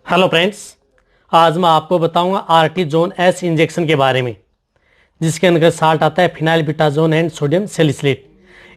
Hello friends, आज मैं आपको बताऊंगा आर्टिजोन एस इंजेक्शन के बारे में, जिसके अंदर साल्ट आता है फिनाइलबिटाजोन एंड सोडियम सैलिसिलेट।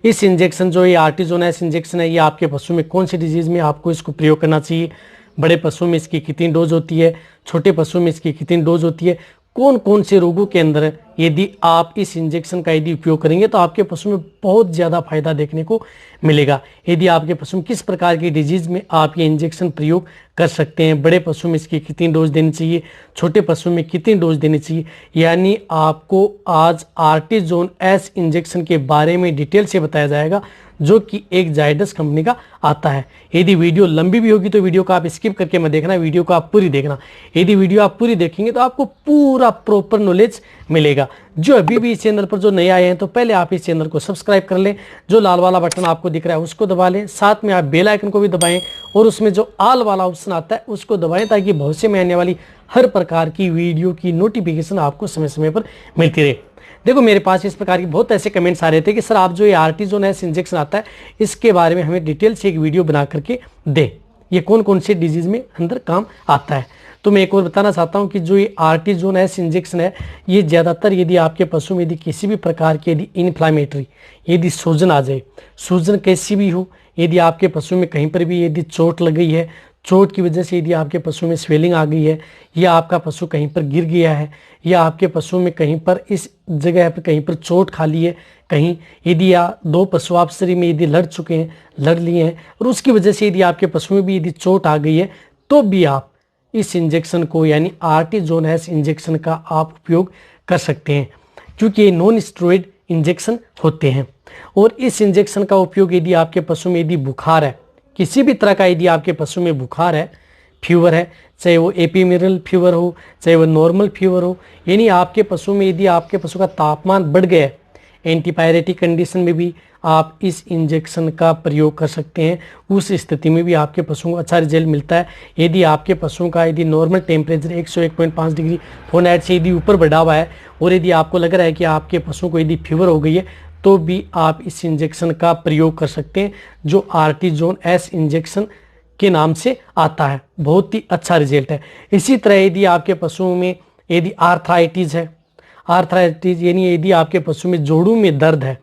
इस इंजेक्शन जो ये आर्टिजोन एस इंजेक्शन है, ये आपके पशु में कौन सी डिजीज में आपको इसको प्रयोग करना चाहिए, बड़े पशु में इसकी कितनी डोज होती है, छोटे पशु में इसकी कितनी डोज होती है, कौन कौन से रोगों के अंदर यदि आप इस इंजेक्शन का यदि उपयोग करेंगे तो आपके पशु में बहुत ज़्यादा फायदा देखने को मिलेगा। यदि आपके पशु में किस प्रकार की डिजीज में आप ये इंजेक्शन प्रयोग कर सकते हैं, बड़े पशु में इसकी कितनी डोज देनी चाहिए, छोटे पशु में कितनी डोज देनी चाहिए, यानी आपको आज आर्टिजोन एस इंजेक्शन के बारे में डिटेल से बताया जाएगा, जो कि एक जायडस कंपनी का आता है। यदि वीडियो लंबी भी होगी तो वीडियो को आप स्किप करके मत देखना, वीडियो को आप पूरी देखना। यदि वीडियो आप पूरी देखेंगे तो आपको पूरा प्रॉपर नॉलेज मिलेगा। जो अभी भी इस चैनल पर जो नए आए हैं तो पहले आप इस चैनल को सब्सक्राइब कर लें, जो लाल वाला बटन आपको दिख रहा है उसको दबा लें, साथ में आप बेल आइकन को भी दबाएं और उसमें जो ऑल वाला ऑप्शन आता है उसको दबाएं, ताकि भविष्य में आने वाली हर प्रकार की वीडियो की नोटिफिकेशन आपको समय समय पर मिलती रहे। देखो, मेरे पास इस प्रकार की बहुत ऐसे कमेंट्स आ रहे थे कि सर आप जो ये आर्टिजोन एस इंजेक्शन आता है इसके बारे में हमें डिटेल से एक वीडियो बना करके दें, ये कौन कौन से डिजीज में अंदर काम आता है। तो मैं एक और बताना चाहता हूं कि जो ये आर्टिजोन एस इंजेक्शन है, ये ज़्यादातर यदि आपके पशु में यदि किसी भी प्रकार की यदि इन्फ्लामेटरी यदि सूजन आ जाए, सूजन कैसी भी हो, यदि आपके पशु में कहीं पर भी यदि चोट लग गई है, चोट की वजह से यदि आपके पशु में स्वेलिंग आ गई है, या आपका पशु कहीं पर गिर गया है, या आपके पशु में कहीं पर इस जगह पर कहीं पर चोट खा ली है, कहीं यदि या दो पशु आपस में यदि लड़ चुके हैं, लड़ लिए हैं, और उसकी वजह से यदि आपके पशु में भी यदि चोट आ गई है, तो भी आप इस इंजेक्शन को यानी आर्टिजोन एस इंजेक्शन का आप उपयोग कर सकते हैं, क्योंकि ये नॉन स्टेरॉइड इंजेक्शन होते हैं। और इस इंजेक्शन का उपयोग यदि आपके पशु में यदि बुखार है, किसी भी तरह का यदि आपके पशु में बुखार है, फीवर है, चाहे वो एपिमेरल फीवर हो, चाहे वो नॉर्मल फीवर हो, यानी आपके पशु में यदि आपके पशु का तापमान बढ़ गया है, एंटीपायरेटिक कंडीशन में भी आप इस इंजेक्शन का प्रयोग कर सकते हैं। उस स्थिति में भी आपके पशुओं को अच्छा रिजल्ट मिलता है। यदि आपके पशुओं का यदि नॉर्मल टेम्परेचर 101.5 डिग्री फ़ारेनहाइट से यदि ऊपर बढ़ा हुआ है, और यदि आपको लग रहा है कि आपके पशुओं को यदि फीवर हो गई है, तो भी आप इस इंजेक्शन का प्रयोग कर सकते हैं, जो आर्टिजोन एस इंजेक्शन के नाम से आता है। बहुत ही अच्छा रिजल्ट है। इसी तरह यदि आपके पशुओं में यदि आर्थराइटिस है, आर्थराइटिस यानी यदि आपके पशु में जोड़ों में दर्द है,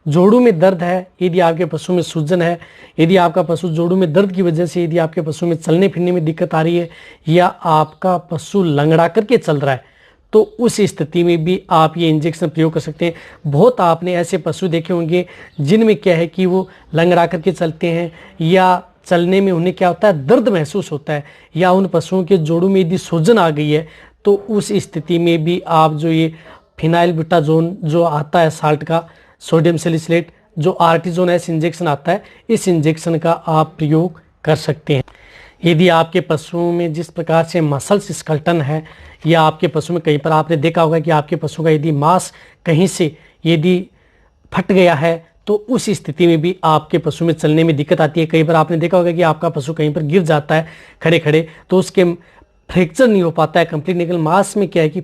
जोड़ों में दर्द है, यदि आपके पशु में सूजन है, यदि आपका पशु जोड़ों में दर्द की वजह से यदि आपके पशु में चलने फिरने में दिक्कत आ रही है, या आपका पशु लंगड़ा करके चल रहा है, तो उस स्थिति में भी आप ये इंजेक्शन प्रयोग कर सकते हैं। बहुत आपने ऐसे पशु देखे होंगे जिनमें क्या है कि वो लंगड़ा करके चलते हैं, या चलने में उन्हें क्या होता है, दर्द महसूस होता है, या उन पशुओं के जोड़ों में यदि सूजन आ गई है, तो उस स्थिति में भी आप जो ये फिनाइलबिटाजोन जो आता है साल्ट का, सोडियम सैलिसिलेट जो आर्टिजोन एस इंजेक्शन आता है, इस इंजेक्शन का आप प्रयोग कर सकते हैं। यदि आपके पशुओं में जिस प्रकार से मसल्स स्कल्टन है, या आपके पशु में कहीं पर आपने देखा होगा कि आपके पशु का यदि मांस कहीं से यदि फट गया है, तो उस स्थिति में भी आपके पशु में चलने में दिक्कत आती है। कई बार आपने देखा होगा कि आपका पशु कहीं पर गिर जाता है खड़े खड़े, तो उसके फ्रैक्चर नहीं हो पाता है कंप्लीट, निकल मांस में क्या है कि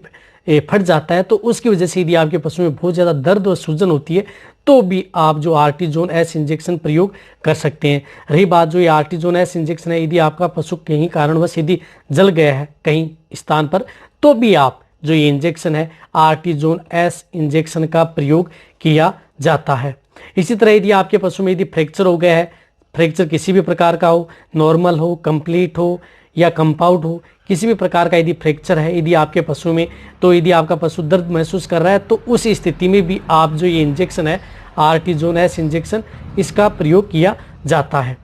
फट जाता है, तो उसकी वजह से यदि आपके पशु में बहुत ज़्यादा दर्द और सूजन होती है, तो भी आप जो आर्टिजोन एस इंजेक्शन प्रयोग कर सकते हैं। रही बात जो ये आर्टिजोन एस इंजेक्शन है, यदि आपका पशु कहीं कारणवश यदि जल गया है कहीं स्थान पर, तो भी आप जो ये इंजेक्शन है आर्टिजोन एस इंजेक्शन का प्रयोग किया जाता है। इसी तरह यदि आपके पशु में यदि फ्रैक्चर हो गया है, फ्रैक्चर किसी भी प्रकार का हो, नॉर्मल हो, कंप्लीट हो या कंपाउंड हो, किसी भी प्रकार का यदि फ्रैक्चर है यदि आपके पशु में, तो यदि आपका पशु दर्द महसूस कर रहा है, तो उस स्थिति में भी आप जो ये इंजेक्शन है आर्टिजोन एस इंजेक्शन, इसका प्रयोग किया जाता है।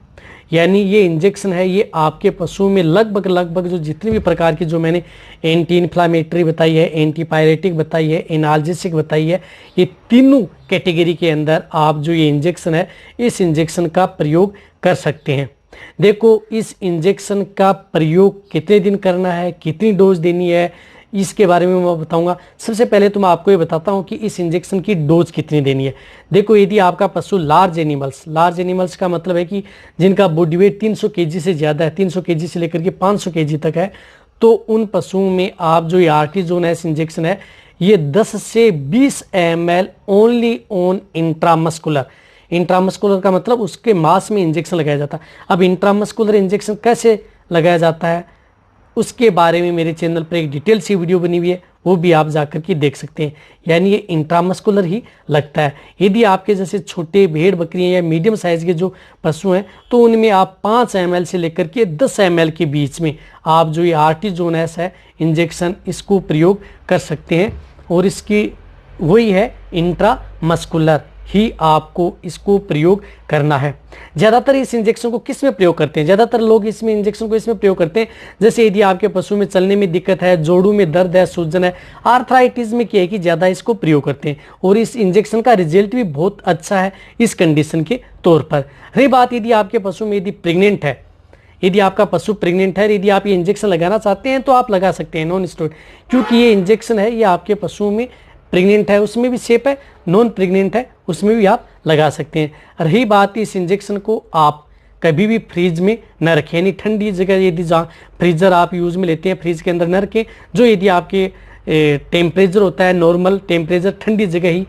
यानी ये इंजेक्शन है, ये आपके पशु में लगभग जो जितनी भी प्रकार की जो मैंने एंटी इन्फ्लामेटरी बताई है, एंटीपायरेटिक बताई है, एनाल्जेसिक बताई है, ये तीनों कैटेगरी के अंदर आप जो ये इंजेक्शन है, इस इंजेक्शन का प्रयोग कर सकते हैं। देखो, इस इंजेक्शन का प्रयोग कितने दिन करना है, कितनी डोज देनी है, इसके बारे में मैं बताऊंगा। सबसे पहले तो मैं आपको ये बताता हूँ कि इस इंजेक्शन की डोज कितनी देनी है। देखो, यदि आपका पशु लार्ज एनिमल्स का मतलब है कि जिनका बॉडी वेट 300 केजी से ज़्यादा है, 300 केजी से लेकर के 500 केजी तक है, तो उन पशुओं में आप जो ये आर्टिजोन एस इंजेक्शन है, ये 10 से 20 ml only on intramuscular. Intramuscular का मतलब उसके मांस में इंजेक्शन लगाया जाता है। अब इंट्रामस्कुलर इंजेक्शन कैसे लगाया जाता है, उसके बारे में मेरे चैनल पर एक डिटेल सी वीडियो बनी हुई है, वो भी आप जाकर के देख सकते हैं। यानी ये इंट्रामस्कुलर ही लगता है। यदि आपके जैसे छोटे भेड़ बकरियां या मीडियम साइज के जो पशु हैं तो उनमें आप 5 ml से लेकर के 10 ml के बीच में आप जो ये आर्टिजोन-एस है इंजेक्शन, इसको प्रयोग कर सकते हैं। और इसकी वही है इंट्रामस्कुलर ही आपको इसको प्रयोग करना है। ज़्यादातर इस इंजेक्शन को किस में प्रयोग करते हैं? ज़्यादातर लोग इसमें इंजेक्शन को इसमें प्रयोग करते हैं जैसे यदि आपके पशु में चलने में दिक्कत है, जोड़ों में दर्द है, सूजन है, आर्थराइटिस में क्या है कि ज़्यादा इसको प्रयोग करते हैं। और इस इंजेक्शन का रिजल्ट भी बहुत अच्छा है इस कंडीशन के तौर पर। रही बात यदि आपके पशु में यदि प्रेग्नेंट है, यदि आपका पशु प्रेग्नेंट है, यदि आप ये इंजेक्शन लगाना चाहते हैं तो आप लगा सकते हैं नॉन स्टेरॉइड, क्योंकि ये इंजेक्शन है ये आपके पशुओं में प्रेग्नेंट है उसमें भी सेफ है, नॉन प्रेग्नेंट है उसमें भी आप लगा सकते हैं। रही बात इस इंजेक्शन को आप कभी भी फ्रीज में न रखें, यानी ठंडी जगह यदि जहाँ फ्रीजर आप यूज़ में लेते हैं फ्रीज के अंदर न रखें। जो यदि आपके टेम्परेचर होता है नॉर्मल टेम्परेचर, ठंडी जगह ही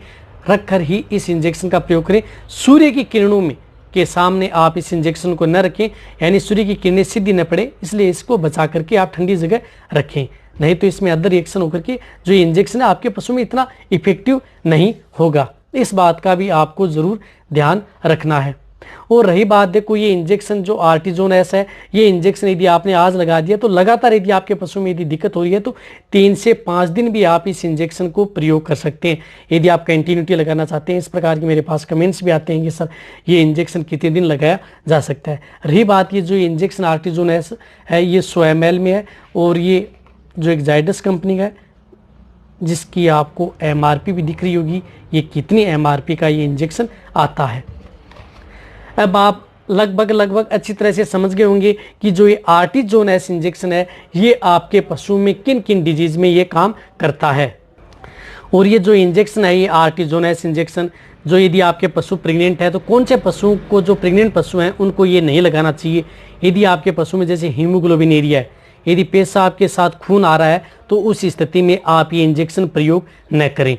रख कर ही इस इंजेक्शन का प्रयोग करें। सूर्य की किरणों में के सामने आप इस इंजेक्शन को न रखें, यानी सूर्य की किरणें सीधी न पड़े, इसलिए इसको बचा करके आप ठंडी जगह रखें। नहीं तो इसमें अदर रिएक्शन होकर के जो इंजेक्शन है आपके पशु में इतना इफेक्टिव नहीं होगा। इस बात का भी आपको ज़रूर ध्यान रखना है। और रही बात देखो ये इंजेक्शन जो आर्टिजोन-एस है, ये इंजेक्शन यदि आपने आज लगा दिया तो लगातार यदि आपके पशु में यदि दिक्कत हो रही है तो 3 से 5 दिन भी आप इस इंजेक्शन को प्रयोग कर सकते हैं यदि आप कंटिन्यूटी लगाना चाहते हैं। इस प्रकार के मेरे पास कमेंट्स भी आते हैं कि सर ये इंजेक्शन कितने दिन लगाया जा सकता है। रही बात ये जो इंजेक्शन आर्टिजोन-एस है ये 100 ml में है और ये जो एक जाइडस कंपनी का है जिसकी आपको MRP भी दिख रही होगी, ये कितनी MRP का ये इंजेक्शन आता है। अब आप लगभग अच्छी तरह से समझ गए होंगे कि जो ये आर्टिजोन-एस इंजेक्शन है ये आपके पशु में किन किन डिजीज़ में ये काम करता है। और ये जो इंजेक्शन है ये आर्टिजोन-एस इंजेक्शन जो यदि आपके पशु प्रेग्नेंट है तो कौन से पशुओं को, जो प्रेग्नेंट पशु हैं उनको ये नहीं लगाना चाहिए। यदि आपके पशु में जैसे हीमोग्लोबिन है, यदि पेशाब के साथ खून आ रहा है तो उस स्थिति में आप ये इंजेक्शन प्रयोग न करें।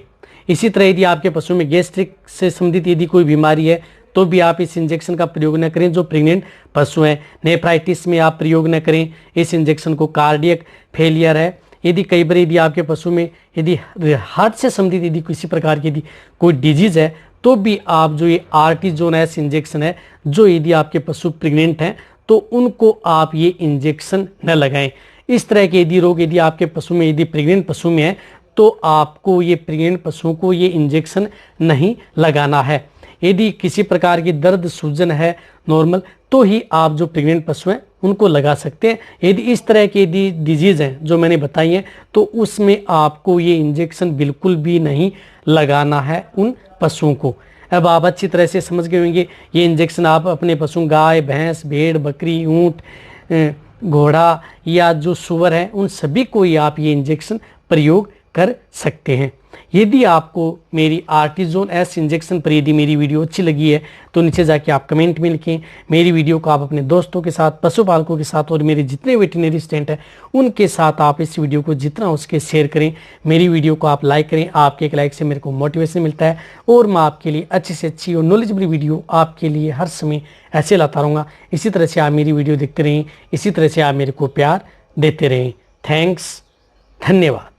इसी तरह यदि आपके पशु में गैस्ट्रिक से संबंधित यदि कोई बीमारी है तो भी आप इस इंजेक्शन का प्रयोग न करें जो प्रेग्नेंट पशु हैं। नेफ्राइटिस में आप प्रयोग न करें इस इंजेक्शन को। कार्डियक फेलियर है, यदि कई बार यदि आपके पशु में यदि हार्ट से संबंधित यदि किसी प्रकार की यदि कोई डिजीज़ है तो भी आप जो ये आर्टिजोन-एस इंजेक्शन है जो यदि आपके पशु प्रेग्नेंट हैं तो उनको आप ये इंजेक्शन न लगाएं। इस तरह के यदि रोग यदि आपके पशु में यदि प्रेग्नेंट पशु में है तो आपको ये प्रेग्नेंट पशुओं को ये इंजेक्शन नहीं लगाना है। यदि किसी प्रकार की दर्द सूजन है नॉर्मल तो ही आप जो प्रेग्नेंट पशु हैं उनको लगा सकते हैं। यदि इस तरह की यदि डिजीज़ हैं जो मैंने बताई हैं तो उसमें आपको ये इंजेक्शन बिल्कुल भी नहीं लगाना है उन पशुओं को। अब आप अच्छी तरह से समझ गए होंगे ये इंजेक्शन आप अपने पशु गाय, भैंस, भेड़, बकरी, ऊँट, घोड़ा या जो सूअर है उन सभी को ही आप ये इंजेक्शन प्रयोग कर सकते हैं। यदि आपको मेरी आर्टिजोन-एस इंजेक्शन पर यदि मेरी वीडियो अच्छी लगी है तो नीचे जाके आप कमेंट में लिखें। मेरी वीडियो को आप अपने दोस्तों के साथ, पशुपालकों के साथ और मेरे जितने वेटरनरी स्टूडेंट हैं उनके साथ आप इस वीडियो को जितना हो सके शेयर करें। मेरी वीडियो को आप लाइक करें, आपके एक लाइक से मेरे को मोटिवेशन मिलता है और मैं आपके लिए अच्छी से अच्छी और नॉलेजेबल वीडियो आपके लिए हर समय ऐसे लाता रहूँगा। इसी तरह से आप मेरी वीडियो देखते रहें, इसी तरह से आप मेरे को प्यार देते रहें। थैंक्स, धन्यवाद।